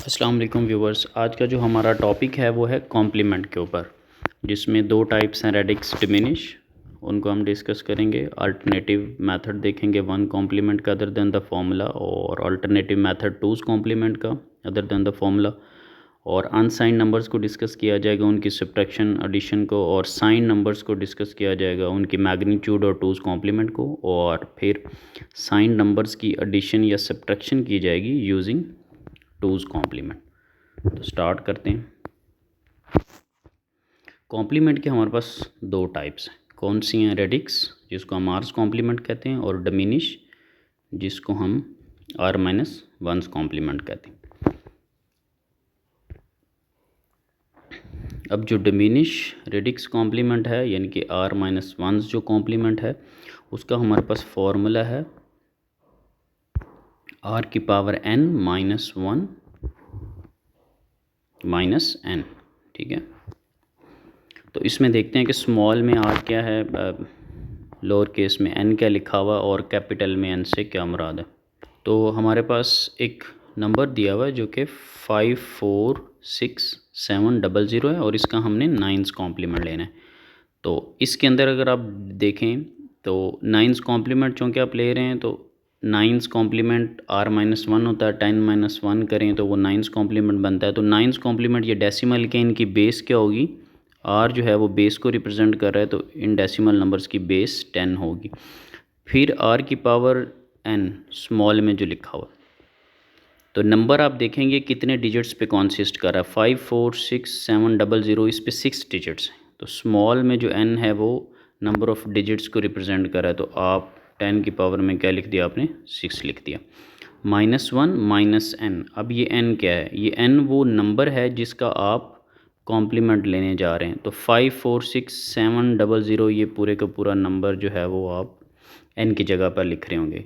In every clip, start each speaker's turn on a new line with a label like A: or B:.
A: अस्सलाम वालेकुम व्यूवर्स। आज का जो हमारा टॉपिक है वो है कॉम्प्लीमेंट के ऊपर, जिसमें दो टाइप्स हैं, रेडिक्स डिमिनिश। उनको हम डिस्कस करेंगे। अल्टरनेटिव मेथड देखेंगे वन कॉम्प्लीमेंट का अदर देन द फॉर्मूला, और अल्टरनेटिव मेथड टूज़ कॉम्प्लीमेंट का अदर देन द फॉर्मूला। और अनसाइन नंबर्स को डिस्कस किया जाएगा, उनकी सब्ट्रैक्शन एडिशन को, और साइन नंबर्स को डिस्कस किया जाएगा, उनकी मैग्नीट्यूड और टूज़ कॉम्प्लीमेंट को। और फिर साइन नंबर्स की एडिशन या सब्ट्रैक्शन की जाएगी यूजिंग टूज़ कॉम्प्लीमेंट। तो स्टार्ट करते हैं। कॉम्प्लीमेंट के हमारे पास दो टाइप्स हैं। कौन सी हैं? रेडिक्स, जिसको हम आर्स कॉम्प्लीमेंट कहते हैं, और डिमिनिश, जिसको हम आर माइनस वंस कॉम्प्लीमेंट कहते हैं। अब जो डिमिनिश रेडिक्स कॉम्प्लीमेंट है, यानी कि आर माइनस वंस जो कॉम्प्लीमेंट है, उसका हमारे पास फॉर्मूला है आर की power n minus one minus n। ठीक है, तो इसमें देखते हैं कि स्मॉल में आर क्या है, लोअर केस में n क्या लिखा हुआ, और कैपिटल में n से क्या मुराद है। तो हमारे पास एक नंबर दिया हुआ है जो कि 546,700 है, और इसका हमने नाइन्स कॉम्प्लीमेंट लेना है। तो इसके अंदर अगर आप देखें तो नाइन्स कॉम्प्लीमेंट चूँकि आप ले रहे हैं, तो nine's complement are minus one होता है, 10 माइनस वन करें तो वो नाइन्स कॉम्प्लीमेंट बनता है। तो नाइन्स कॉम्प्लीमेंट ये डेसिमल के, इनकी बेस क्या होगी, आर जो है वो बेस को रिप्रेजेंट कर रहा है, तो इन डेसिमल नंबर्स की बेस 10 होगी। फिर आर की पावर n स्मॉल में जो लिखा हुआ, तो नंबर आप देखेंगे कितने डिजिट्स पे कॉन्सिस्ट कर रहा है। 546,700, इस पे 6 डिजिट्स हैं। तो स्मॉल में जो n है वो नंबर ऑफ़ डिजिट्स को रिप्रेजेंट कर रहा है, तो आप 10 की पावर में क्या लिख दिया आपने, 6 लिख दिया। माइनस वन माइनस n, अब ये n क्या है, ये n वो नंबर है जिसका आप कॉम्प्लीमेंट लेने जा रहे हैं। तो 546,700 ये पूरे का पूरा नंबर जो है वो आप n की जगह पर लिख रहे होंगे।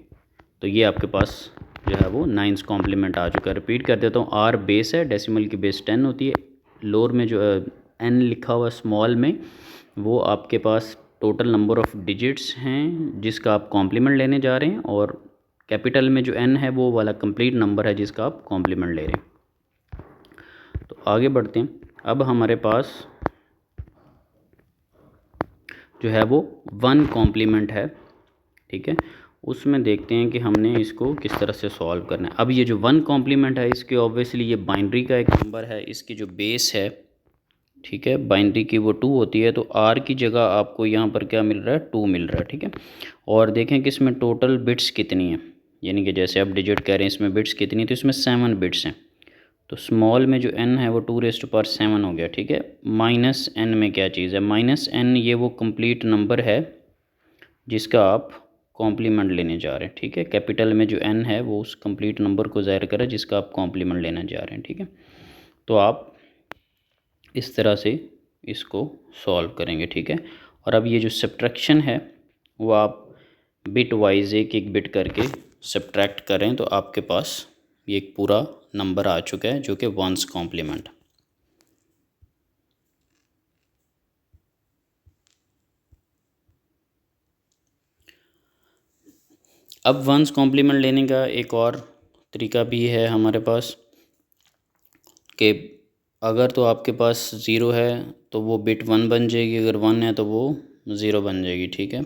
A: तो ये आपके पास जो है वो नाइन्स कॉम्प्लीमेंट आ चुका है। रिपीट कर देता हूँ, आर बेस है, डेसिमल की बेस 10 होती है। लोअर में जो n लिखा हुआ स्मॉल में, वो आपके पास टोटल नंबर ऑफ़ डिजिट्स हैं जिसका आप कॉम्प्लीमेंट लेने जा रहे हैं, और कैपिटल में जो n है वो वाला कंप्लीट नंबर है जिसका आप कॉम्प्लीमेंट ले रहे हैं। तो आगे बढ़ते हैं। अब हमारे पास जो है वो वन कॉम्प्लीमेंट है, ठीक है। उसमें देखते हैं कि हमने इसको किस तरह से सॉल्व करना है। अब ये जो वन कॉम्प्लीमेंट है, इसके ऑब्वियसली ये बाइनरी का एक नंबर है, इसकी जो बेस है, ठीक है, बाइनरी की वो 2 होती है। तो आर की जगह आपको यहाँ पर क्या मिल रहा है, 2 मिल रहा है, ठीक है। और देखें कि इसमें टोटल बिट्स कितनी है, यानी कि जैसे आप डिजिट कह रहे हैं इसमें बिट्स कितनी, तो इसमें 7 बिट्स हैं। तो स्मॉल में जो n है वो 2⁻7 हो गया, ठीक है। माइनस n में क्या चीज़ है, माइनस n ये वो कंप्लीट नंबर है जिसका आप कॉम्प्लीमेंट लेने जा रहे हैं, ठीक है। कैपिटल में जो n है वो उस कंप्लीट नंबर को ज़ाहिर करे जिसका आप कॉम्प्लीमेंट लेना जा रहे हैं, ठीक है। तो आप इस तरह से इसको सॉल्व करेंगे, ठीक है। और अब ये जो सब्ट्रैक्शन है वो आप बिट वाइज एक एक बिट करके सब्ट्रैक्ट करें, तो आपके पास ये एक पूरा नंबर आ चुका है जो कि वंस कॉम्प्लीमेंट। अब वंस कॉम्प्लीमेंट लेने का एक और तरीका भी है हमारे पास, कि अगर तो आपके पास ज़ीरो है तो वो बिट 1 बन जाएगी, अगर 1 है तो वो 0 बन जाएगी, ठीक है।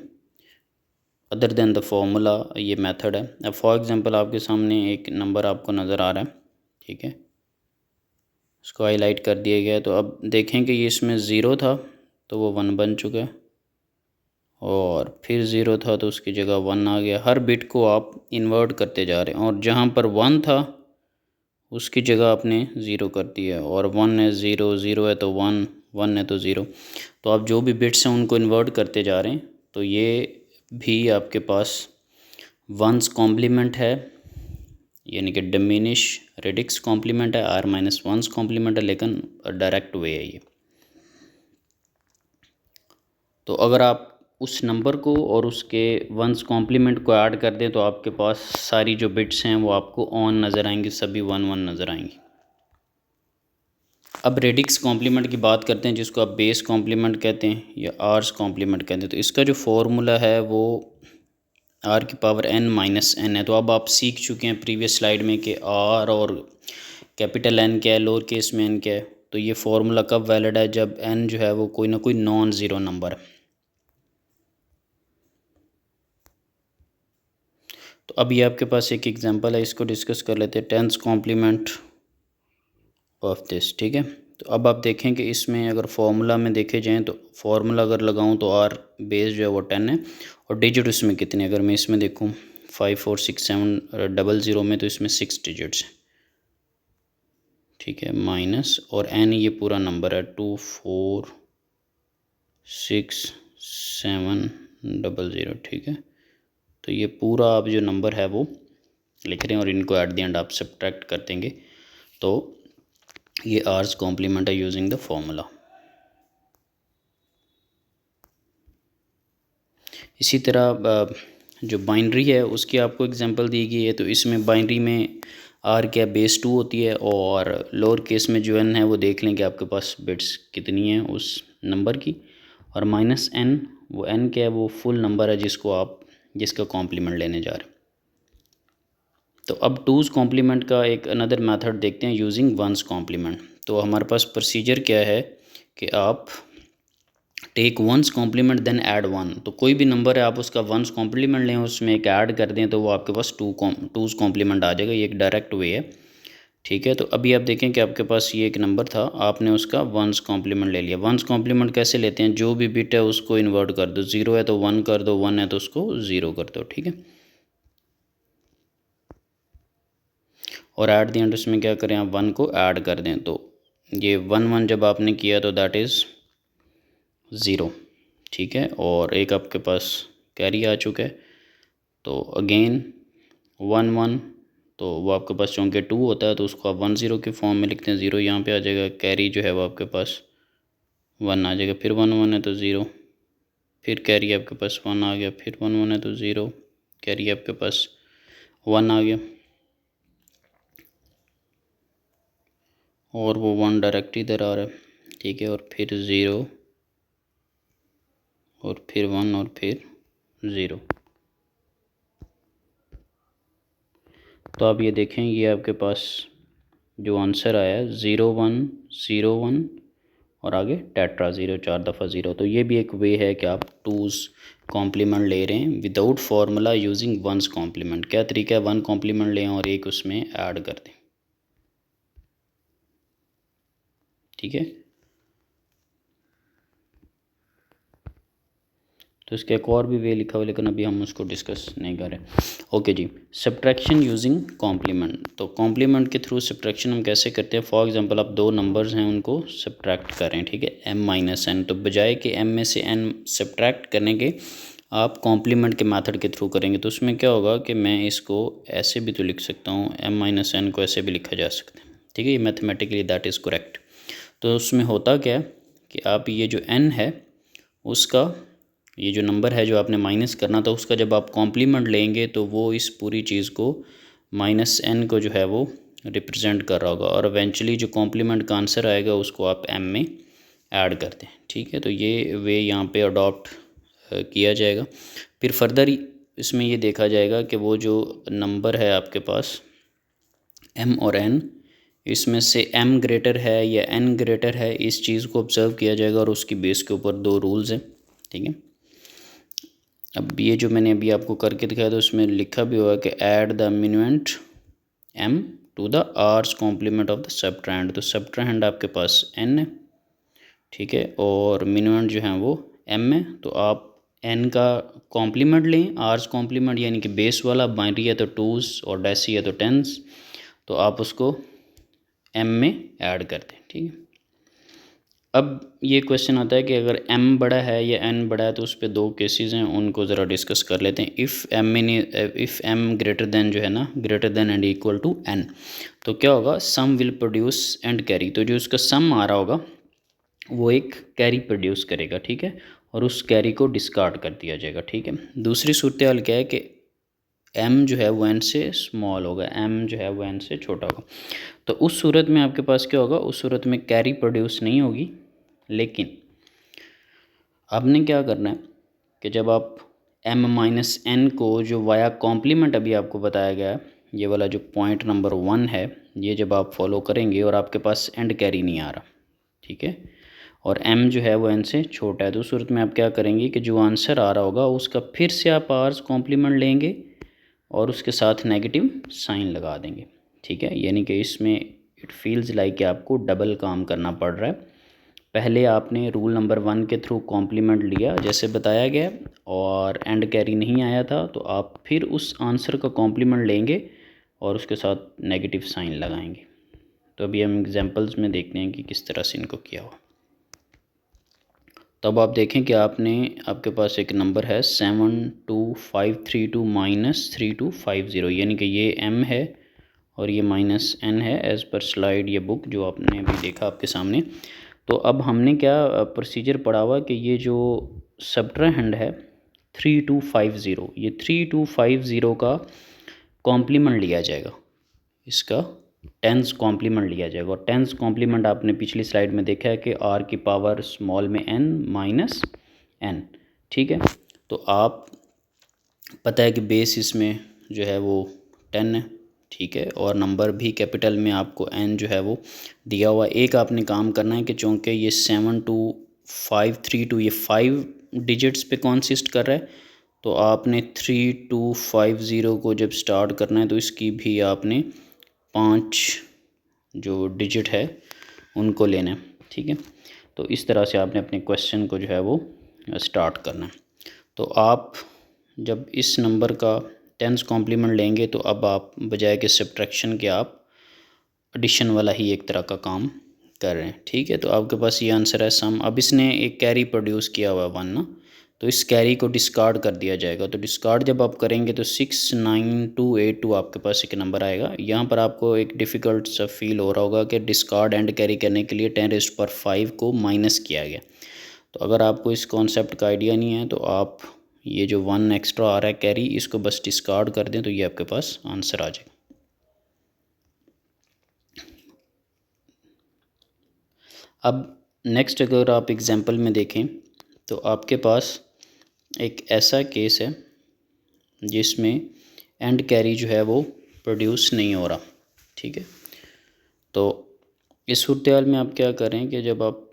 A: अदर देन द फॉर्मूला ये मेथड है। अब फॉर एग्जांपल आपके सामने एक नंबर आपको नज़र आ रहा है, ठीक है, उसको हाईलाइट कर दिया गया है। तो अब देखें कि ये इसमें ज़ीरो था तो वो 1 बन चुका है, और फिर ज़ीरो था तो उसकी जगह 1 आ गया। हर बिट को आप इन्वर्ट करते जा रहे हैं, और जहाँ पर 1 था उसकी जगह आपने ज़ीरो कर दिया, और 1 है 0, 0 है तो 1, 1 है तो 0। तो आप जो भी बिट्स हैं उनको इन्वर्ट करते जा रहे हैं। तो ये भी आपके पास वंस कॉम्प्लीमेंट है, यानी कि डिमिनिश रेडिक्स कॉम्प्लीमेंट है, आर माइनस वंस कॉम्प्लीमेंट है, लेकिन डायरेक्ट वे है ये। तो अगर आप उस नंबर को और उसके वंस कॉम्प्लीमेंट को ऐड कर दें तो आपके पास सारी जो बिट्स हैं वो आपको ऑन नज़र आएंगी, सभी 1 1 नज़र आएंगी। अब रेडिक्स कॉम्प्लीमेंट की बात करते हैं, जिसको आप बेस कॉम्प्लीमेंट कहते हैं या आर्स कॉम्प्लीमेंट कहते हैं। तो इसका जो फॉर्मूला है वो r की पावर n माइनस n है। तो अब आप सीख चुके हैं प्रीवियस स्लाइड में कि r और कैपिटल एन क्या है, लोअर केस में एन क्या है। तो ये फार्मूला कब वैलिड है, जब एन जो है वो कोई ना कोई नॉन ज़ीरो नंबर है। तो अभी आपके पास एक एग्जांपल है, इसको डिस्कस कर लेते हैं, 10th कॉम्प्लीमेंट ऑफ दिस। ठीक है, तो अब आप देखें कि इसमें अगर फार्मूला में देखे जाएँ तो फार्मूला अगर लगाऊं तो आर बेस जो है वो 10 है, और डिजिट उसमें कितने, अगर मैं इसमें देखूं 546700 में, तो इसमें 6 डिजिट्स हैं। ठीक है, माइनस और एन ये पूरा नंबर है 246700। ठीक है, तो ये पूरा आप जो नंबर है वो लिख रहे हैं और इनको एट द एंड आप सब्ट्रैक्ट कर देंगे, तो ये आर्स कॉम्प्लीमेंट है यूजिंग द फॉर्मूला। इसी तरह जो बाइनरी है उसकी आपको एग्जांपल दी गई है। तो इसमें बाइनरी में आर क्या बेस 2 होती है, और लोअर केस में जो एन है वो देख लें कि आपके पास बिट्स कितनी हैं उस नंबर की, और माइनस एन, वो एन क्या है, वो फुल नंबर है जिसका कॉम्प्लीमेंट लेने जा रहे हैं। तो अब टूज़ कॉम्प्लीमेंट का एक अनदर मेथड देखते हैं यूजिंग वंस कॉम्प्लीमेंट। तो हमारे पास प्रोसीजर क्या है कि आप take one's complement then add one. तो कोई भी नंबर है आप उसका वंस कॉम्प्लीमेंट लें, उसमें एक ऐड कर दें, तो वो आपके पास टूज़ कॉम्प्लीमेंट आ जाएगा। ये एक डायरेक्ट वे है। ठीक है, तो अभी आप देखें कि आपके पास ये एक नंबर था, आपने उसका वंस कॉम्प्लीमेंट ले लिया। वंस कॉम्प्लीमेंट कैसे लेते हैं, जो भी बिट है उसको इन्वर्ट कर दो, 0 है तो 1 कर दो, 1 है तो उसको 0 कर दो। ठीक है, और ऐट द एंड उसमें क्या करें, आप 1 को ऐड कर दें, तो ये 1 जब आपने किया तो दैट इज़ 0। ठीक है, और एक आपके पास कैरी आ चुका है, तो अगेन 1 तो वो आपके पास चूँकि 2 होता है तो उसको आप 10 के फॉर्म में लिखते हैं, 0 यहाँ पे आ जाएगा, कैरी जो है वो आपके पास 1 आ जाएगा, फिर 1 है तो 0, फिर कैरी आपके पास 1 आ गया, फिर 1 है तो 0, कैरी आपके पास 1 आ गया, और वो 1 डायरेक्ट इधर आ रहा है। ठीक है, और फिर 0, और फिर 1, और फिर 0। तो आप ये देखें, ये आपके पास जो आंसर आया है 0 1 0 1, और आगे टेट्रा 0, 4 दफ़ा 0। तो ये भी एक वे है कि आप टूज़ कॉम्प्लीमेंट ले रहे हैं without formula using one's complement. क्या तरीका है, 1 कॉम्प्लीमेंट लें और एक उसमें ऐड कर दें। ठीक है, तो इसका एक और भी वे लिखा हुआ, लेकिन अभी हम उसको डिस्कस नहीं कर रहे। ओके जी, सब्ट्रैक्शन यूजिंग कॉम्प्लीमेंट। तो कॉम्प्लीमेंट के थ्रू सब्ट्रैक्शन हम कैसे करते हैं। फॉर एग्जांपल आप दो नंबर्स हैं उनको सब्ट्रैक्ट करें। ठीक है, m माइनस एन, तो बजाय कि m में से n सब्ट्रैक्ट करने के आप कॉम्प्लीमेंट के मेथड के थ्रू करेंगे। तो उसमें क्या होगा कि मैं इसको ऐसे भी तो लिख सकता हूँ, m माइनस एन को ऐसे भी लिखा जा सकता है। ठीक है, ये मैथमेटिकली दैट इज़ करेक्ट। तो उसमें होता क्या है कि आप ये जो n है उसका, ये जो नंबर है जो आपने माइनस करना था, उसका जब आप कॉम्प्लीमेंट लेंगे तो वो इस पूरी चीज़ को माइनस एन को जो है वो रिप्रेजेंट कर रहा होगा, और इवेंचुअली जो कॉम्प्लीमेंट का आंसर आएगा उसको आप एम में ऐड कर दें। ठीक है, तो ये वे यहाँ पे अडॉप्ट किया जाएगा। फिर फर्दर इसमें ये देखा जाएगा कि वो जो नंबर है आपके पास एम और एन, इसमें से m ग्रेटर है या n ग्रेटर है, इस चीज़ को ऑब्जर्व किया जाएगा, और उसकी बेस के ऊपर दो रूल्स हैं। ठीक है, अब ये जो मैंने अभी आपको करके दिखाया, तो उसमें लिखा भी हुआ कि add the minuend m to the r's complement of the subtrahend. तो सबट्राहैंड आपके पास n है। ठीक है, और मिनुएंट जो है वो m है, तो आप n का कॉम्प्लीमेंट लें, आर्स कॉम्प्लीमेंट यानी कि बेस वाला, बाइनरी है तो टूज़ और डेसी है तो टेंस, तो आप उसको m में ऐड कर दें। ठीक है, अब ये क्वेश्चन आता है कि अगर m बड़ा है या n बड़ा है, तो उस पर दो केसेस हैं, उनको ज़रा डिस्कस कर लेते हैं। इफ़ m ग्रेटर देन जो है ना, greater than and equal to n, तो क्या होगा, sum will produce end carry. तो जो उसका सम आ रहा होगा वो एक कैरी प्रोड्यूस करेगा। ठीक है, और उस कैरी को डिस्कार्ड कर दिया जाएगा। ठीक है, दूसरी सूरत हाल क्या है कि m जो है वो n से स्मॉल होगा, m जो है वो n से छोटा होगा। तो उस सूरत में आपके पास क्या होगा, उस सूरत में कैरी प्रोड्यूस नहीं होगी, लेकिन आपने क्या करना है कि जब आप m माइनस एन को जो वाया कॉम्प्लीमेंट अभी आपको बताया गया है, ये वाला जो पॉइंट नंबर 1 है, ये जब आप फॉलो करेंगे और आपके पास एंड कैरी नहीं आ रहा, ठीक है, और m जो है वो n से छोटा है, तो उस सूरत में आप क्या करेंगे कि जो आंसर आ रहा होगा उसका फिर से आप r's कॉम्प्लीमेंट लेंगे और उसके साथ नेगेटिव साइन लगा देंगे, ठीक है। यानी कि इसमें इट फील्स लाइक कि आपको डबल काम करना पड़ रहा है। पहले आपने रूल नंबर 1 के थ्रू कॉम्प्लीमेंट लिया जैसे बताया गया और एंड कैरी नहीं आया था, तो आप फिर उस आंसर का कॉम्प्लीमेंट लेंगे और उसके साथ नेगेटिव साइन लगाएंगे। तो अभी हम एग्जांपल्स में देखते हैं कि किस तरह से इनको किया हुआ। तब आप देखें कि आपके पास एक नंबर है 72532 -3250, यानी कि ये m है और ये -n है एज़ पर स्लाइड ये बुक जो आपने अभी देखा आपके सामने। तो अब हमने क्या प्रोसीजर पढ़ा हुआ कि ये जो सब्ट्राहैंड है 3250, ये 3250 का कॉम्प्लीमेंट लिया जाएगा, इसका टेंस कॉम्प्लीमेंट लिया जाएगा। और टेंस कॉम्प्लीमेंट आपने पिछली स्लाइड में देखा है कि r की पावर स्मॉल में n -n, ठीक है। तो आप पता है कि बेस इसमें जो है वो 10 है, ठीक है, और नंबर भी कैपिटल में आपको n जो है वो दिया हुआ। एक आपने काम करना है कि चूँकि ये 72532 ये 5 डिजिट्स पे कॉन्सिस्ट कर रहा है, तो आपने 3250 को जब स्टार्ट करना है तो इसकी भी आपने 5 जो डिजिट है उनको लेना है, ठीक है। तो इस तरह से आपने अपने क्वेश्चन को जो है वो स्टार्ट करना है। तो आप जब इस नंबर का टेंस कॉम्प्लीमेंट लेंगे तो अब आप बजाय कि सब्ट्रैक्शन के आप एडिशन वाला ही एक तरह का काम कर रहे हैं, ठीक है। तो आपके पास ये आंसर है सम। अब इसने एक कैरी प्रोड्यूस किया हुआ है 1 ना, तो इस कैरी को डिस्कार्ड कर दिया जाएगा। तो डिस्कार्ड जब आप करेंगे तो 69282 आपके पास एक नंबर आएगा। यहाँ पर आपको एक डिफ़िकल्ट सा फील हो रहा होगा कि डिस्कार्ड एंड कैरी करने के लिए 10⁵ को माइनस किया गया। तो अगर आपको इस कॉन्सेप्ट का आइडिया नहीं है तो आप ये जो 1 एक्स्ट्रा आ रहा है कैरी, इसको बस डिस्कार्ड कर दें तो ये आपके पास आंसर आ जाएगा। अब नेक्स्ट अगर आप एग्जांपल में देखें तो आपके पास एक ऐसा केस है जिसमें एंड कैरी जो है वो प्रोड्यूस नहीं हो रहा, ठीक है। तो इस सूरत में आप क्या करें कि जब आप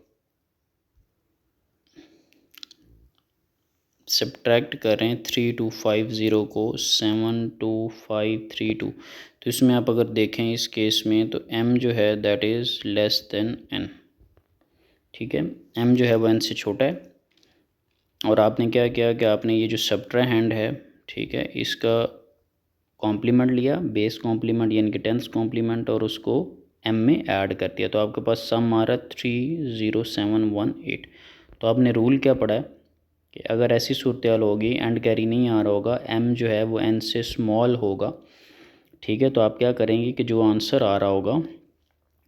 A: सब्ट्रैक्ट करें 3250 को 72532, तो इसमें आप अगर देखें इस केस में तो m जो है that is less than n, ठीक है। m जो है वो n से छोटा है और आपने क्या किया कि आपने ये जो सब्ट्राहैंड है, ठीक है, इसका कॉम्प्लीमेंट लिया, बेस कॉम्प्लीमेंट यानी कि टेंस कॉम्प्लीमेंट, और उसको m में ऐड कर दिया। तो आपके पास सम आ रहा है 30718। तो आपने रूल क्या पढ़ा है कि अगर ऐसी सूरत होगी एंड कैरी नहीं आ रहा होगा, m जो है वो n से स्मॉल होगा, ठीक है, तो आप क्या करेंगे कि जो आंसर आ रहा होगा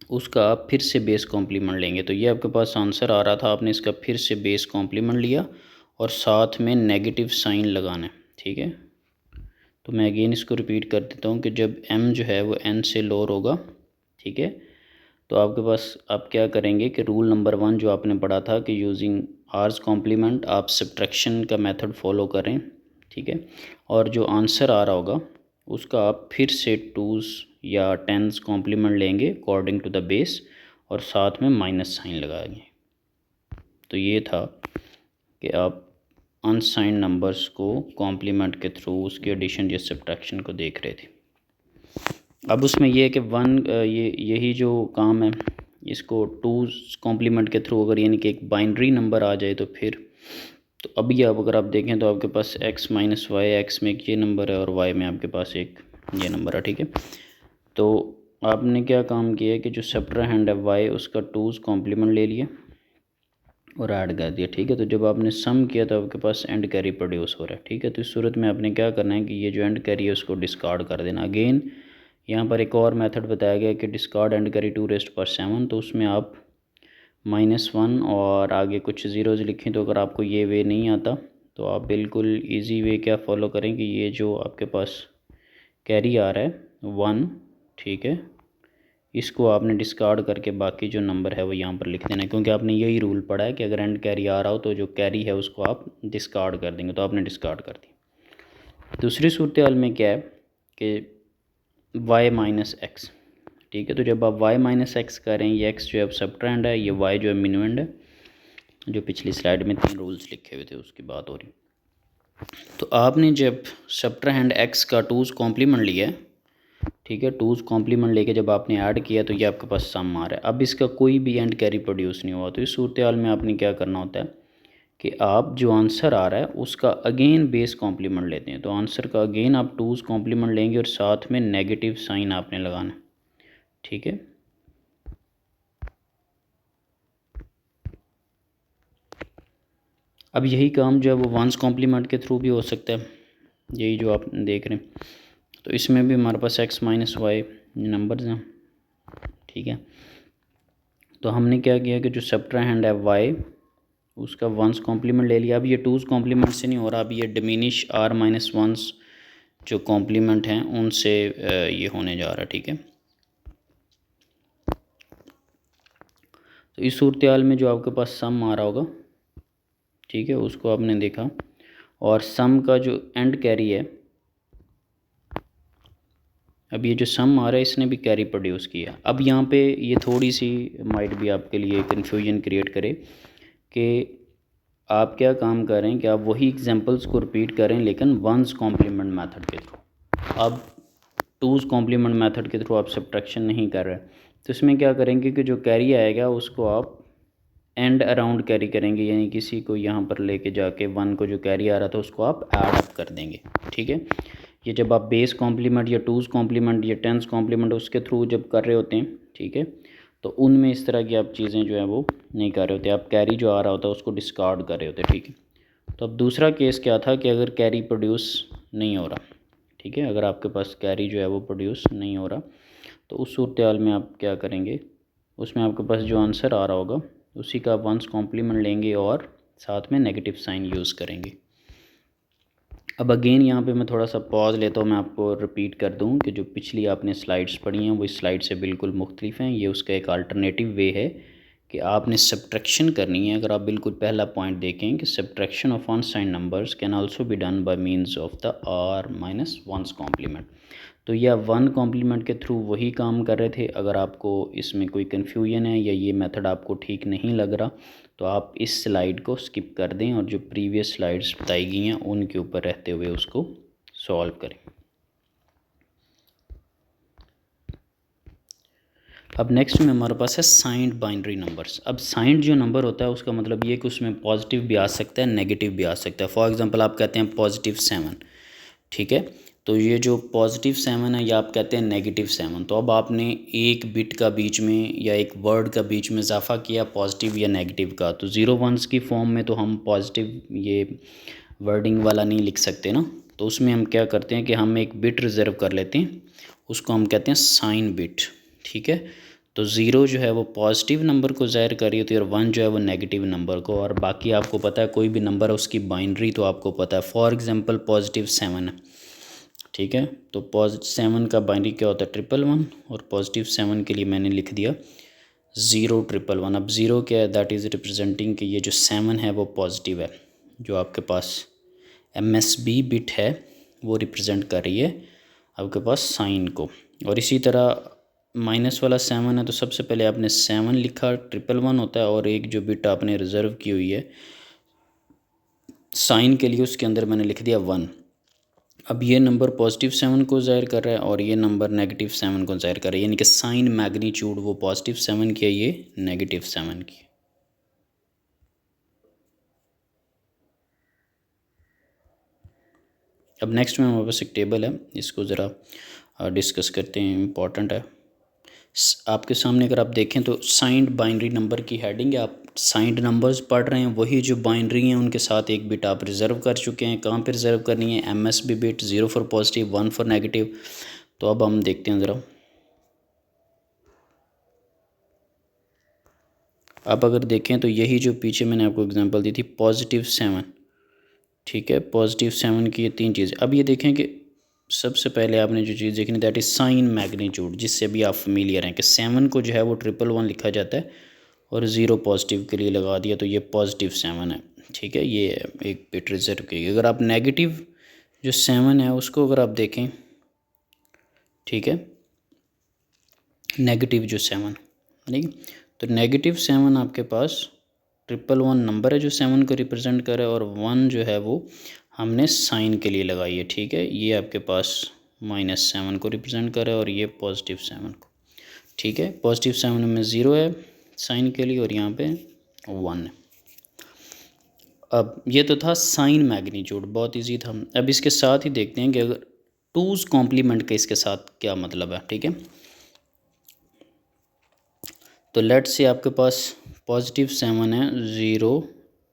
A: उसका आप फिर से बेस कॉम्प्लीमेंट लेंगे। तो ये आपके पास आंसर आ रहा था, आपने इसका फिर से बेस कॉम्प्लीमेंट लिया और साथ में नेगेटिव साइन लगाना है, ठीक है। तो मैं अगेन इसको रिपीट कर देता हूँ कि जब m जो है वो n से लोअर होगा, ठीक है, तो आपके पास आप क्या करेंगे कि रूल नंबर 1 जो आपने पढ़ा था कि यूजिंग आर्स कॉम्प्लीमेंट आप सब्ट्रैक्शन का मेथड फॉलो करें, ठीक है, और जो आंसर आ रहा होगा उसका आप फिर से 2s या 10s कॉम्प्लीमेंट लेंगे अकॉर्डिंग टू द बेस और साथ में माइनस साइन लगाएंगे। तो ये था कि आप अनसाइंड नंबर्स को कॉम्प्लीमेंट के थ्रू उसके एडिशन या सब्ट्रैक्शन को देख रहे थे। अब उसमें यह है कि यही जो काम है इसको 2s कॉम्प्लीमेंट के थ्रू अगर यानी कि एक बाइनरी नंबर आ जाए तो फिर तो अभी अगर आप देखें तो आपके पास x - y, x में एक ये नंबर है और y में आपके पास एक ये नंबर है, ठीक है। तो आपने क्या काम किया है कि जो सब्ट्राहैंड है y उसका 2s कॉम्प्लीमेंट ले लिया और ऐड कर दिया, ठीक है। तो जब आपने सम किया तो आपके पास एंड कैरी प्रोड्यूस हो रहा है, ठीक है। तो इस सूरत में आपने क्या करना है कि ये जो एंड कैरी है उसको डिस्कार्ड कर देना। अगेन यहाँ पर एक और मेथड बताया गया कि डिस्कार्ड एंड कैरी 2⁻7, तो उसमें आप -1 और आगे कुछ ज़ीरोज़ लिखें। तो अगर आपको ये वे नहीं आता तो आप बिल्कुल इजी वे क्या फ़ॉलो करें कि ये जो आपके पास कैरी आ रहा है 1, ठीक है, इसको आपने डिस्कार्ड करके बाकी जो नंबर है वो यहाँ पर लिख देना है, क्योंकि आपने यही रूल पढ़ा है कि अगर एंड कैरी आ रहा हो तो जो कैरी है उसको आप डिस्कार्ड कर देंगे। तो आपने डिस्कार्ड कर दी। दूसरी सूरत हाल में क्या है कि y - x, ठीक है। तो जब आप y माइनस एक्स करें, ये x जो है सबट्रेंड है, ये y जो है मिनवेंड है, जो पिछली स्लाइड में 3 रूल्स लिखे हुए थे उसकी बात हो रही। तो आपने जब सबट्रेंड x का 2's कॉम्प्लीमेंट लिया है, ठीक है, 2's कॉम्प्लीमेंट लेके जब आपने ऐड किया तो ये आपके पास सम आ रहा है। अब इसका कोई भी एंड कैरी प्रोड्यूस नहीं हुआ, तो इस सूरत हाल में आपने क्या करना होता है कि आप जो आंसर आ रहा है उसका अगेन बेस कॉम्प्लीमेंट लेते हैं। तो आंसर का अगेन आप 2's कॉम्प्लीमेंट लेंगे और साथ में नेगेटिव साइन आपने लगाना, ठीक है। अब यही काम जो है वो 1's कॉम्प्लीमेंट के थ्रू भी हो सकता है, यही जो आप देख रहे हैं। तो इसमें भी हमारे पास x माइनस वाई नंबर्स हैं, ठीक है। तो हमने क्या किया कि जो सबट्राहैंड है y उसका 1's कॉम्प्लीमेंट ले लिया। अब ये 2's कॉम्प्लीमेंट से नहीं हो रहा, अब ये डिमिनिश r माइनस 1's जो कॉम्प्लीमेंट हैं उनसे ये होने जा रहा है, ठीक है। तो इस सूरत हाल में जो आपके पास सम आ रहा होगा, ठीक है, उसको आपने देखा, और सम का जो एंड कैरी है, अब ये जो सम आ रहा है इसने भी कैरी प्रोड्यूस किया। अब यहाँ पे ये थोड़ी सी माइट भी आपके लिए कन्फ्यूजन क्रिएट करे कि आप क्या काम कर रहे हैं कि आप वही एग्जांपल्स को रिपीट करें लेकिन 1's कॉम्प्लीमेंट मेथड के थ्रू। अब 2's कॉम्प्लीमेंट मेथड के थ्रू आप सब्ट्रैक्शन नहीं कर रहे, तो इसमें क्या करेंगे कि जो कैरी आएगा उसको आप एंड अराउंड कैरी करेंगे, यानी किसी को यहाँ पर लेके जाके 1 को जो कैरी आ रहा था उसको आप ऐड अप कर देंगे, ठीक है। ये जब आप बेस कॉम्प्लीमेंट या 2's कॉम्प्लीमेंट या 10's कॉम्प्लीमेंट उसके थ्रू जब कर रहे होते हैं, ठीक है, तो उनमें इस तरह की आप चीज़ें जो है वो नहीं कर रहे होते, आप कैरी जो आ रहा होता है उसको डिस्कार्ड कर रहे होते, ठीक है। तो अब दूसरा केस क्या था कि अगर कैरी प्रोड्यूस नहीं हो रहा, ठीक है, अगर आपके पास कैरी जो है वो प्रोड्यूस नहीं हो रहा, तो उस सूरत हाल में आप क्या करेंगे, उसमें आपके पास जो आंसर आ रहा होगा उसी का 1's कॉम्प्लीमेंट लेंगे और साथ में नेगेटिव साइन यूज़ करेंगे। अब अगेन यहाँ पे मैं थोड़ा सा पॉज लेता हूँ, मैं आपको रिपीट कर दूँ कि जो पिछली आपने स्लाइड्स पढ़ी हैं वो इस स्लाइड से बिल्कुल मुख्तलिफ हैं। ये उसका एक अल्टरनेटिव वे है कि आपने सब्ट्रैक्शन करनी है। अगर आप बिल्कुल पहला पॉइंट देखें कि subtraction of unsigned numbers can also be done by means of the r minus 1's complement. तो यह 1 कॉम्प्लीमेंट के थ्रू वही काम कर रहे थे। अगर आपको इसमें कोई कन्फ्यूजन है या ये मेथड आपको ठीक नहीं लग रहा तो आप इस स्लाइड को स्किप कर दें और जो प्रीवियस स्लाइड्स बताई गई हैं उनके ऊपर रहते हुए उसको सॉल्व करें। अब नेक्स्ट में हमारे पास है साइंड बाइनरी नंबर्स। अब साइंड जो नंबर होता है उसका मतलब ये कि उसमें पॉजिटिव भी आ सकता है, नेगेटिव भी आ सकता है। फॉर एग्जांपल आप कहते हैं +7, ठीक है, तो ये जो +7 है या आप कहते हैं -7, तो अब आपने एक बिट का बीच में या एक वर्ड का बीच में इजाफा किया पॉजिटिव या नेगेटिव का, तो 0 1s की फॉर्म में तो हम पॉजिटिव ये वर्डिंग वाला नहीं लिख सकते ना, तो उसमें हम क्या करते हैं कि हम एक बिट रिज़र्व कर लेते हैं, उसको हम कहते हैं साइन बिट, ठीक है। तो 0 जो है वो पॉजिटिव नंबर को ज़ाहिर कर रही होती है और 1 जो है वो नेगेटिव नंबर को, और बाकी आपको पता है कोई भी नंबर है उसकी बाइनरी तो आपको पता है। फॉर एग्जांपल +7 है, ठीक है, तो +7 का बाइनरी क्या होता है 111, और +7 के लिए मैंने लिख दिया 01111। अब 0 क्या है, दैट इज़ रिप्रेजेंटिंग कि ये जो 7 है वो पॉजिटिव है, जो आपके पास MSB बिट है वो रिप्रेजेंट कर रही है आपके पास साइन को। और इसी तरह माइनस वाला 7 है तो सबसे पहले आपने 7 लिखा, 111 होता है, और एक जो बिट आपने रिज़र्व की हुई है साइन के लिए उसके अंदर मैंने लिख दिया 1। अब ये नंबर +7 को ज़ाहिर कर रहा है और ये नंबर -7 को ज़ाहिर कर रहा है, यानी कि साइन मैग्नीट्यूड वो +7 की है, ये -7 की है। अब नेक्स्ट में हमारे पास एक टेबल है, इसको ज़रा डिस्कस करते हैं, इम्पॉर्टेंट है। आपके सामने अगर आप देखें तो साइंड बाइनरी नंबर की हेडिंग है, आप साइंड नंबर्स पढ़ रहे हैं, वही जो बाइनरी हैं उनके साथ एक बिट आप रिज़र्व कर चुके हैं। कहाँ पे रिज़र्व करनी है, MSB bit, 0 for positive, 1 for negative. तो अब हम देखते हैं ज़रा, आप अगर देखें तो यही जो पीछे मैंने आपको एग्जांपल दी थी +7, ठीक है, +7 की ये 3 चीज़ें। अब ये देखें कि सबसे पहले आपने जो चीज़ देखनी दैट इज़ साइन मैग्नीट्यूड, जिससे भी आप फेमिलियर हैं कि 7 को जो है वो 111 लिखा जाता है और 0 पॉजिटिव के लिए लगा दिया तो ये +7 है, ठीक है, ये एक बिट रिजर्व की। अगर आप नेगेटिव जो 7 है उसको अगर आप देखें, ठीक है, नेगेटिव जो 7, ठीक है। तो -7 आपके पास 111 नंबर है जो 7 को रिप्रेजेंट कर रहा है, और 1 जो है वो हमने साइन के लिए लगाई है, ठीक है। ये आपके पास -7 को रिप्रेजेंट कर रहा है और ये +7 को, ठीक है। +7 में 0 है साइन के लिए और यहाँ पे 1 है। अब ये तो था साइन मैग्नीट्यूड, बहुत इजी था। अब इसके साथ ही देखते हैं कि अगर टूज़ कॉम्प्लीमेंट का इसके साथ क्या मतलब है, ठीक है। तो लेट्स से आपके पास +7 है 0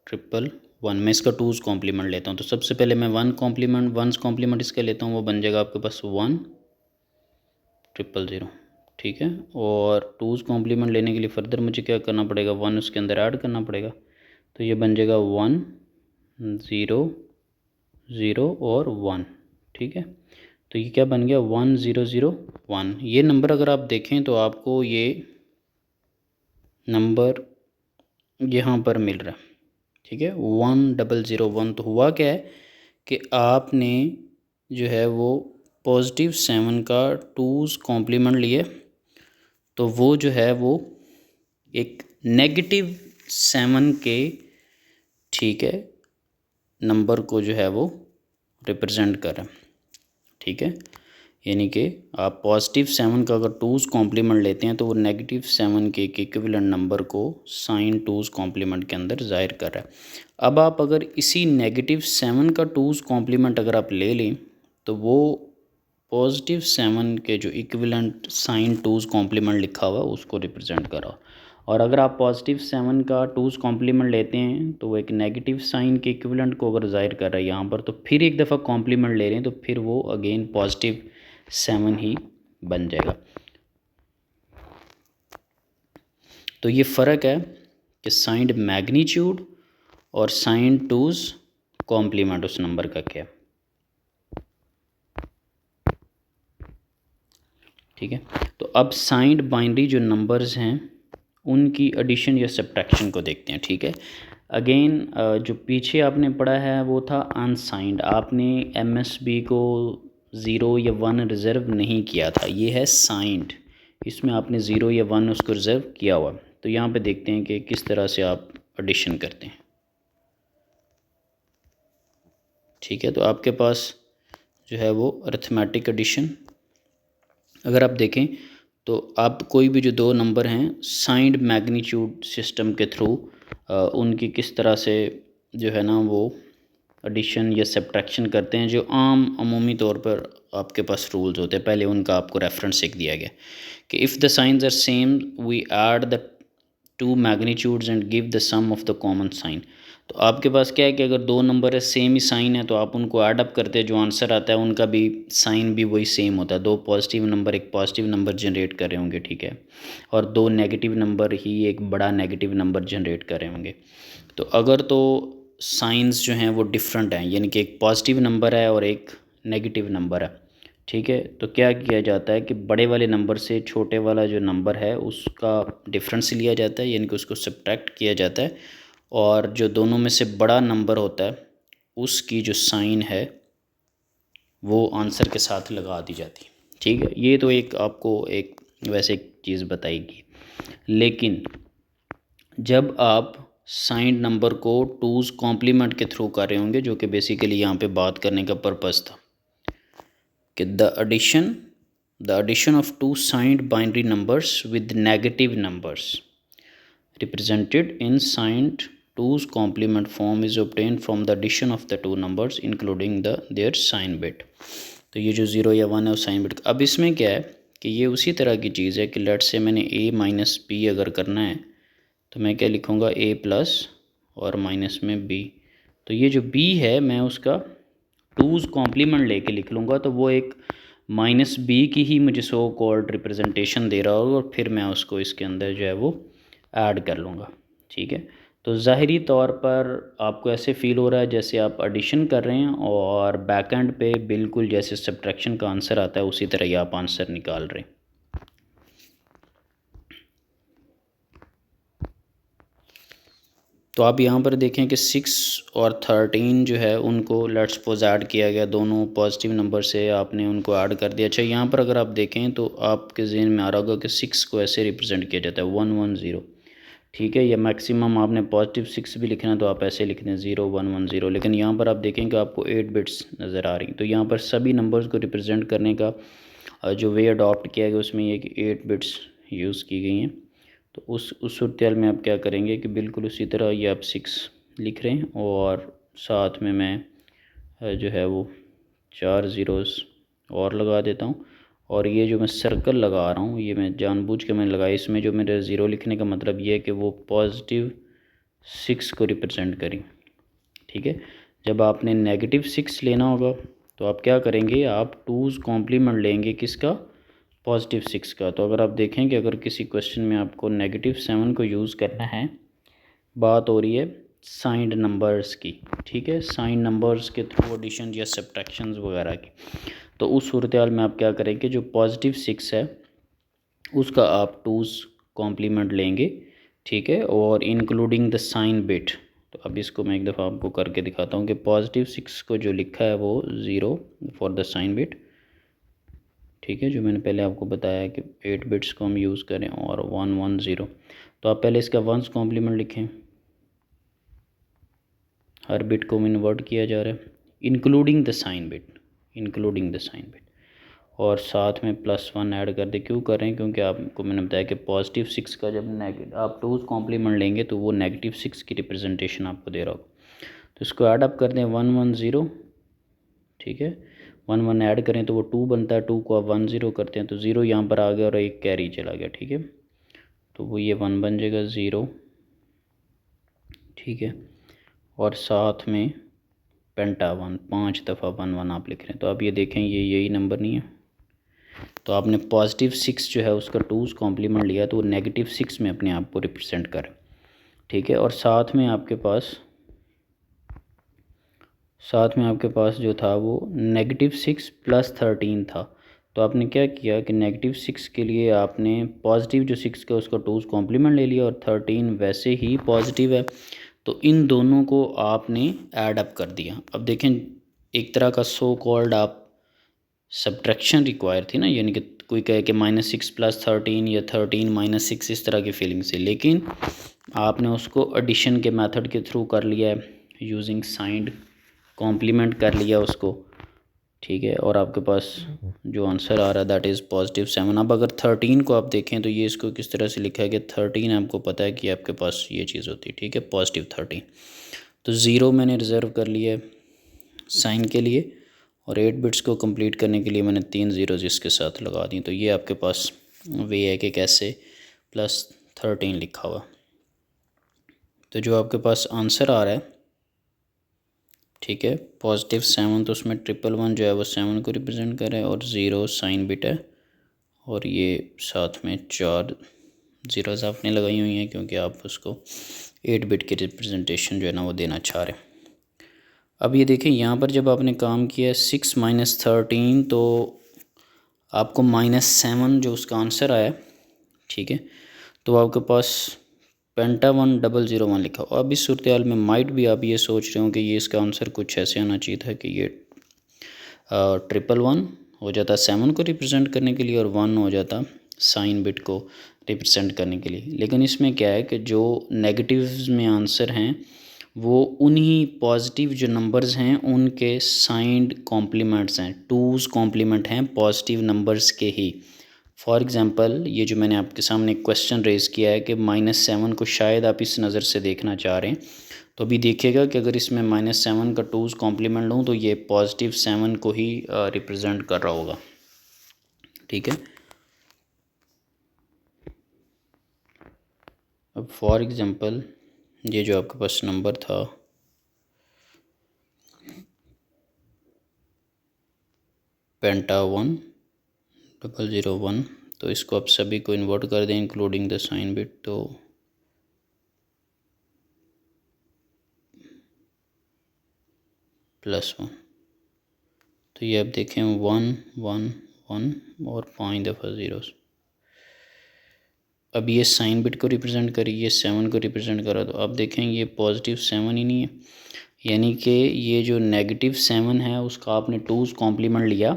A: 1 1 मैं इसका टूज़ कॉम्प्लीमेंट लेता हूँ। तो सबसे पहले मैं 1 कॉम्प्लीमेंट इसका लेता हूँ, वो बन जाएगा आपके पास 1 0 0, ठीक है। और टूज़ कॉम्प्लीमेंट लेने के लिए फर्दर मुझे क्या करना पड़ेगा, 1 उसके अंदर ऐड करना पड़ेगा। तो ये बन जाएगा 1 0 0 और 1, ठीक है। तो ये क्या बन गया 1 0 0 1। ये नंबर अगर आप देखें तो आपको ये नंबर यहाँ पर मिल रहा है, ठीक है, 1001। तो हुआ क्या है कि आपने जो है वो +7 का टूज़ कॉम्प्लीमेंट लिए, तो वो जो है वो एक -7 के, ठीक है, नंबर को जो है वो रिप्रेजेंट कर रहा है, ठीक है। यानी कि आप +7 का अगर टूज़ कॉम्प्लीमेंट लेते हैं तो वो -7 के एक इक्विवेलेंट नंबर को साइन टूज़ कॉम्प्लीमेंट के अंदर ज़ाहिर कर रहा है। अब आप अगर इसी -7 का टूज़ कॉम्प्लीमेंट अगर आप ले लें तो वो +7 के जो इक्विवेलेंट साइन टूज़ कॉम्प्लीमेंट लिखा हुआ उसको रिप्रेजेंट कर रहा हो। और अगर आप +7 का टूज़ कॉम्प्लीमेंट लेते हैं तो वो एक नेगेटिव साइन के इक्विवेलेंट को अगर ज़ाहिर कर रहा है यहाँ पर, तो फिर एक दफ़ा कॉम्प्लीमेंट ले रहे हैं तो फिर वो अगेन +7 ही बन जाएगा। तो ये फ़र्क है कि साइंड मैग्नीट्यूड और साइन टूज़ कॉम्प्लीमेंट उस नंबर का क्या, ठीक है। तो अब साइंड बाइनरी जो नंबर्स हैं उनकी एडिशन या सब्ट्रैक्शन को देखते हैं, ठीक है। अगेन जो पीछे आपने पढ़ा है वो था अनसाइंड, आपने MSB को 0 या 1 रिज़र्व नहीं किया था, ये है साइंड, इसमें आपने 0 या 1 उसको रिज़र्व किया हुआ। तो यहाँ पे देखते हैं कि किस तरह से आप एडिशन करते हैं, ठीक है। तो आपके पास जो है वो अरिथमेटिक एडिशन, अगर आप देखें तो आप कोई भी जो दो नंबर हैं साइंड मैग्नीट्यूड सिस्टम के थ्रू उनकी किस तरह से जो है ना वो एडिशन या सब्ट्रैक्शन करते हैं, जो अमूमी तौर पर आपके पास रूल्स होते हैं। पहले उनका आपको रेफरेंस एक दिया गया कि if the signs are same we add the two magnitudes and give the sum of the common sign. तो आपके पास क्या है कि अगर दो नंबर है सेम ही साइन है तो आप उनको ऐड अप करते हैं, जो आंसर आता है उनका भी साइन भी वही सेम होता है। दो पॉजिटिव नंबर एक पॉजिटिव नंबर जनरेट कर रहे होंगे, ठीक है, और दो नेगेटिव नंबर ही एक बड़ा नेगेटिव नंबर जनरेट कर रहे होंगे। तो अगर तो साइंस जो हैं वो डिफरेंट हैं, यानी कि एक पॉजिटिव नंबर है और एक नेगेटिव नंबर है, ठीक है, तो क्या किया जाता है कि बड़े वाले नंबर से छोटे वाला जो नंबर है उसका डिफरेंस लिया जाता है, यानी कि उसको सब्ट्रैक्ट किया जाता है, और जो दोनों में से बड़ा नंबर होता है उसकी जो साइन है वो आंसर के साथ लगा दी जाती है, ठीक है। ये तो एक आपको एक वैसे एक चीज़ बताएगी, लेकिन जब आप साइन नंबर को टूज़ कॉम्प्लीमेंट के थ्रू कर रहे होंगे, जो कि बेसिकली यहाँ पे बात करने का पर्पज़ था कि the addition of two signed binary numbers with negative numbers represented in signed two's complement form is obtained from the addition of the two numbers including their sign bit। तो ये जो 0 या 1 है वो साइन बिट। अब इसमें क्या है कि ये उसी तरह की चीज़ है कि लेट से मैंने a-b अगर करना है तो मैं क्या लिखूँगा a प्लस और माइनस में b। तो ये जो b है मैं उसका टूज़ कॉम्प्लीमेंट लेके लिख लूँगा, तो वो एक -b की ही मुझे सो कॉल्ड रिप्रेजेंटेशन दे रहा होगा और फिर मैं उसको इसके अंदर जो है वो ऐड कर लूँगा, ठीक है। तो ज़ाहिरी तौर पर आपको ऐसे फ़ील हो रहा है जैसे आप एडिशन कर रहे हैं और बैक एंड पे बिल्कुल जैसे सब्ट्रैक्शन का आंसर आता है उसी तरह ही आप आंसर निकाल रहे हैं। तो आप यहाँ पर देखें कि 6 और 13 जो है उनको लेट्स सपोज ऐड किया गया, दोनों पॉजिटिव नंबर से आपने उनको ऐड कर दिया। अच्छा, यहाँ पर अगर आप देखें तो आपके ज़हन में आ रहा होगा कि 6 को ऐसे रिप्रेजेंट किया जाता है 110, ठीक है। या मैक्सिमम आपने पॉजिटिव 6 भी लिखना है तो आप ऐसे लिख दें 0110, लेकिन यहाँ पर आप देखें कि आपको 8 बिट्स नज़र आ रही। तो यहाँ पर सभी नंबर्स को रिप्रेजेंट करने का जो वे अडॉप्ट किया गया उसमें ये कि 8 बिट्स यूज़ की गई हैं। तो उस सूरत में आप क्या करेंगे कि बिल्कुल उसी तरह ये आप 6 लिख रहे हैं और साथ में मैं जो है वो 4 ज़ीरोज़ और लगा देता हूँ। और ये जो मैं सर्कल लगा रहा हूँ ये मैं जानबूझ के मैंने लगाया, इसमें जो मेरे ज़ीरो लिखने का मतलब ये है कि वो पॉजिटिव 6 को रिप्रेजेंट करें, ठीक है। जब आपने नेगेटिव 6 लेना होगा तो आप क्या करेंगे, आप 2's कॉम्प्लीमेंट लेंगे किसका, पॉजिटिव 6 का। तो अगर आप देखें कि अगर किसी क्वेश्चन में आपको नेगेटिव 7 को यूज़ करना है, बात हो रही है साइंड नंबर्स की, ठीक है, साइंड नंबर्स के थ्रू एडिशन या सब्ट्रैक्शंस वगैरह की, तो उस सूरत हाल में आप क्या करेंगे, जो पॉजिटिव 6 है उसका आप 2's कॉम्प्लीमेंट लेंगे, ठीक है, और इंक्लूडिंग द साइन बिट। तो अब इसको मैं एक दफ़ा आपको करके दिखाता हूँ कि पॉजिटिव 6 को जो लिखा है वो 0 फॉर द साइन बिट, ठीक है, जो मैंने पहले आपको बताया कि 8 बिट्स को हम यूज़ करें, और 110। तो आप पहले इसका 1's कॉम्प्लीमेंट लिखें, हर बिट को इन्वर्ट किया जा रहा है, including the sign bit, including the sign bit, और साथ में +1 ऐड कर दे। क्यों कर रहे हैं, क्योंकि आपको मैंने बताया कि पॉजिटिव 6 का जब आप 2's कॉम्प्लीमेंट लेंगे तो वो नेगेटिव 6 की रिप्रेजेंटेशन आपको दे रहा होगा। तो इसको ऐड अप कर दें 110, ठीक है, 1 ऐड करें तो वो 2 बनता है, 2 को आप 10 करते हैं तो 0 यहाँ पर आ गया और एक कैरी चला गया, ठीक है, तो वो ये 1 बन जाएगा 0, ठीक है, और साथ में पेंटा 1, 5 दफ़ा 1 आप लिख रहे हैं। तो आप ये देखें ये यही नंबर नहीं है, तो आपने पॉजिटिव 6 जो है उसका 2's कॉम्प्लीमेंट लिया तो वो नेगेटिव 6 में अपने आप को रिप्रेजेंट कर, ठीक है। और साथ में आपके पास जो था वो नेगेटिव 6 + 13 था। तो आपने क्या किया कि नेगेटिव 6 के लिए आपने पॉजिटिव जो 6 का उसका 2's कॉम्प्लीमेंट ले लिया, और 13 वैसे ही पॉजिटिव है तो इन दोनों को आपने ऐड अप कर दिया। अब देखें एक तरह का सो कॉल्ड आप सब्ट्रैक्शन रिक्वायर थी ना, यानी कि कोई कहे कि -6 + 13 या 13 - 6, इस तरह की फीलिंग से, लेकिन आपने उसको एडिशन के मेथड के थ्रू कर लिया है, यूजिंग साइंड कॉम्प्लीमेंट कर लिया उसको, ठीक है, और आपके पास जो आंसर आ रहा है दैट इज़ पॉजिटिव 7। अब अगर 13 को आप देखें तो ये इसको किस तरह से लिखा है कि 13 आपको पता है कि आपके पास ये चीज़ होती है, ठीक है, पॉजिटिव 13। तो 0 मैंने रिज़र्व कर लिया है साइन के लिए, और 8 बिट्स को कंप्लीट करने के लिए मैंने 3 ज़ीरोज़ इसके साथ लगा दी। तो ये आपके पास वे है कि कैसे +13 लिखा हुआ। तो जो आपके पास आंसर आ रहा है, ठीक है, पॉजिटिव 7, तो उसमें 111 जो है वो 7 को रिप्रेजेंट कर रहा है, और 0 साइन बिट है, और ये साथ में 4 ज़ीरोज़ आपने लगाई हुई हैं क्योंकि आप उसको 8 बिट की रिप्रेजेंटेशन जो है ना वो देना चाह रहे हैं। अब ये देखें यहाँ पर जब आपने काम किया 6 - 13 तो आपको -7 जो उसका आंसर आया, ठीक है, तो आपके पास पेंटा 1001 लिखा हो। अब इस सूरत हाल में माइट भी आप ये सोच रहे हो कि ये इसका आंसर कुछ ऐसे आना चाहिए था कि ये 111 हो जाता 7 को रिप्रेजेंट करने के लिए, और 1 हो जाता साइन बिट को रिप्रेजेंट करने के लिए। लेकिन इसमें क्या है कि जो नेगेटिव्स में आंसर हैं वो उन्हीं पॉजिटिव जो नंबर्स हैं उनके साइंड कॉम्प्लीमेंट्स हैं, 2's कॉम्प्लीमेंट हैं पॉजिटिव नंबर्स के ही। फॉर एग्ज़ाम्पल ये जो मैंने आपके सामने क्वेश्चन रेज़ किया है कि -7 को शायद आप इस नज़र से देखना चाह रहे हैं, तो अभी देखिएगा कि अगर इसमें -7 का 2's कॉम्प्लीमेंट लूँ तो ये पॉजिटिव 7 को ही रिप्रेजेंट कर रहा होगा, ठीक है। अब फॉर एग्ज़ाम्पल ये जो आपके पास नंबर था पेंटा 1001, तो इसको आप सभी को इन्वर्ट कर दें इंक्लूडिंग द साइन बिट, तो +1। तो ये आप देखें 1 1 1 और 5 दफ़ा ज़ीरोस। अब ये साइन बिट को रिप्रेजेंट करी, ये 7 को रिप्रेजेंट करा, तो अब देखें ये पॉजिटिव 7 ही नहीं है, यानी कि ये जो नेगेटिव 7 है उसका आपने 2's कॉम्प्लीमेंट लिया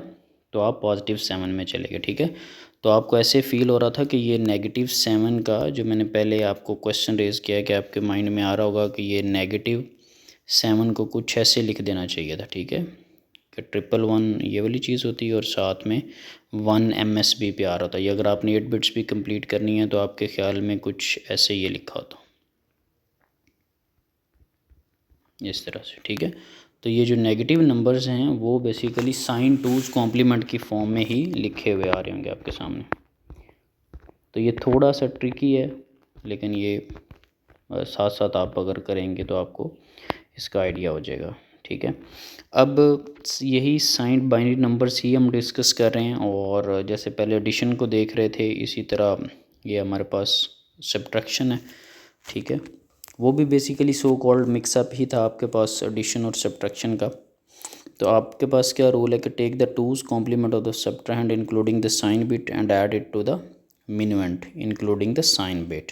A: तो आप पॉजिटिव 7 में चले गए। ठीक है, तो आपको ऐसे फील हो रहा था कि ये नेगेटिव 7 का जो मैंने पहले आपको क्वेश्चन रेज़ किया कि आपके माइंड में आ रहा होगा कि ये नेगेटिव 7 को कुछ ऐसे लिख देना चाहिए था। ठीक है, कि 111 ये वाली चीज़ होती है और साथ में 1 MSB पे आ रहा था। ये अगर आपने 8 बिट्स भी कंप्लीट करनी है तो आपके ख्याल में कुछ ऐसे ये लिखा होता इस तरह से। ठीक है, तो ये जो नेगेटिव नंबर्स हैं वो बेसिकली साइन 2's कॉम्प्लीमेंट की फॉर्म में ही लिखे हुए आ रहे होंगे आपके सामने। तो ये थोड़ा सा ट्रिकी है, लेकिन ये साथ साथ आप अगर करेंगे तो आपको इसका आइडिया हो जाएगा। ठीक है, अब यही साइन बाइनरी नंबर्स ही हम डिस्कस कर रहे हैं, और जैसे पहले एडिशन को देख रहे थे इसी तरह ये हमारे पास सब्ट्रैक्शन है। ठीक है, वो भी बेसिकली सो कॉल्ड मिक्सअप ही था आपके पास एडिशन और सब्ट्रैक्शन का। तो आपके पास क्या रूल है कि take the 2's complement of the subtrahend including the sign bit and add it to the minuend including the sign bit.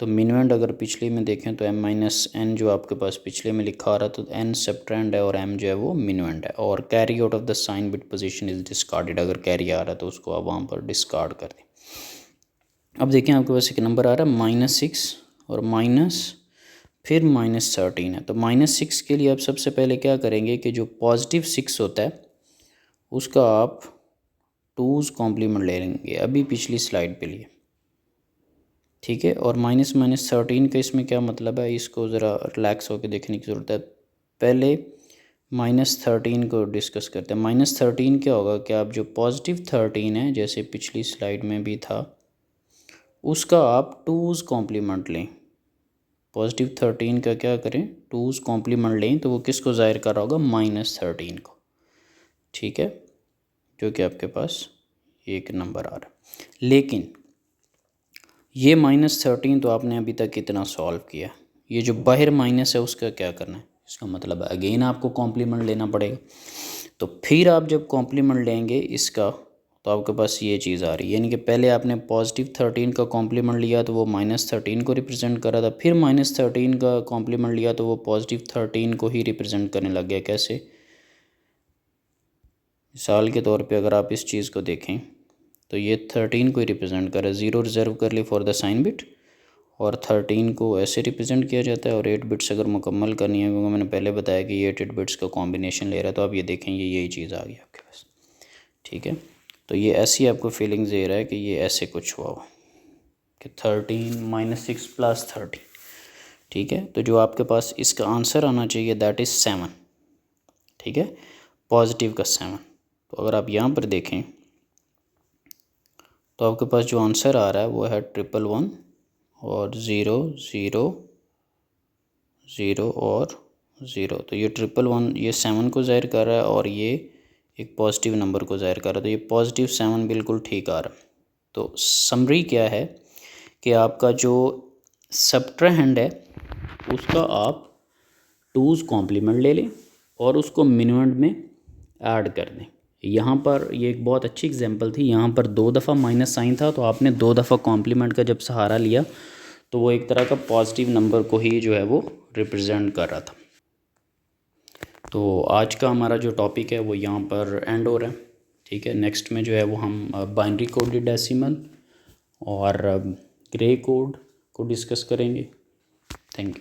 A: तो मिनुएंड अगर पिछले में देखें तो m-n जो आपके पास पिछले में लिखा आ रहा तो n सब्ट्रैंड है और m जो है वो मिनुएंड है, और carry out of the sign bit position is discarded, अगर कैरी आ रहा है तो उसको आप वहाँ पर डिस्कार्ड कर दें। अब देखें आपके पास एक नंबर आ रहा है -6 और फिर -13 है। तो -6 के लिए आप सबसे पहले क्या करेंगे कि जो पॉजिटिव 6 होता है उसका आप 2's कॉम्प्लीमेंट ले लेंगे, अभी पिछली स्लाइड पे लिए। ठीक है, और -13 का इसमें क्या मतलब है, इसको ज़रा रिलैक्स होकर देखने की ज़रूरत है। पहले -13 को डिस्कस करते हैं। -13 क्या होगा कि आप जो पॉजिटिव 13 है जैसे पिछली स्लाइड में भी था उसका आप 2's कॉम्प्लीमेंट लें। पॉजिटिव 13 का क्या करें, 2's कॉम्प्लीमेंट लें, तो वो किसको ज़ाहिर कर रहा होगा, -13 को। ठीक है, जो कि आपके पास एक नंबर आ रहा है। लेकिन ये -13 तो आपने अभी तक कितना सॉल्व किया, ये जो बाहर माइनस है उसका क्या करना है, इसका मतलब अगेन आपको कॉम्प्लीमेंट लेना पड़ेगा। तो फिर आप जब कॉम्प्लीमेंट लेंगे इसका तो आपके पास ये चीज़ आ रही है, यानी कि पहले आपने पॉजिटिव 13 का कॉम्प्लीमेंट लिया तो वो -13 को रिप्रेजेंट कर रहा था, फिर -13 का कॉम्प्लीमेंट लिया तो वो पॉजिटिव 13 को ही रिप्रेजेंट करने लग गया। कैसे, मिसाल के तौर पे अगर आप इस चीज़ को देखें तो ये 13 को ही रिप्रेजेंट कर रहा है, 0 रिजर्व कर ली फॉर द साइन बिट, और 13 को ऐसे रिप्रेजेंट किया जाता है। और 8 बिट्स अगर मुकम्मल करनी है, क्योंकि मैंने पहले बताया कि ये 8 बिट्स का कॉम्बिनेशन ले रहा है, तो आप ये देखें ये यही चीज़ आ गई आपके पास। ठीक है, तो ये ऐसी आपको फीलिंग्स दे रहा है कि ये ऐसे कुछ हुआ हो कि 13 -6 + 13। ठीक है, तो जो आपके पास इसका आंसर आना चाहिए दैट इज़ 7। ठीक है, पॉजिटिव का 7। तो अगर आप यहाँ पर देखें तो आपके पास जो आंसर आ रहा है वो है 111 और 0 0 0 और 0। तो ये 111 ये 7 को ज़ाहिर कर रहा है और ये एक पॉजिटिव नंबर को ज़ाहिर कर रहा है, तो ये पॉजिटिव 7 बिल्कुल ठीक आ रहा है। तो समरी क्या है कि आपका जो सब्ट्रैंड है उसका आप 2's कॉम्प्लीमेंट ले लें और उसको मिनुएंड में ऐड कर दें। यहाँ पर ये एक बहुत अच्छी एग्जांपल थी, यहाँ पर 2 दफ़ा माइनस साइन था तो आपने 2 दफ़ा कॉम्प्लीमेंट का जब सहारा लिया तो वो एक तरह का पॉजिटिव नंबर को ही जो है वो रिप्रेजेंट कर रहा था। तो आज का हमारा जो टॉपिक है वो यहाँ पर एंड हो रहा है। ठीक है, नेक्स्ट में जो है वो हम बाइनरी कोडेड डेसिमल और ग्रे कोड को डिस्कस करेंगे।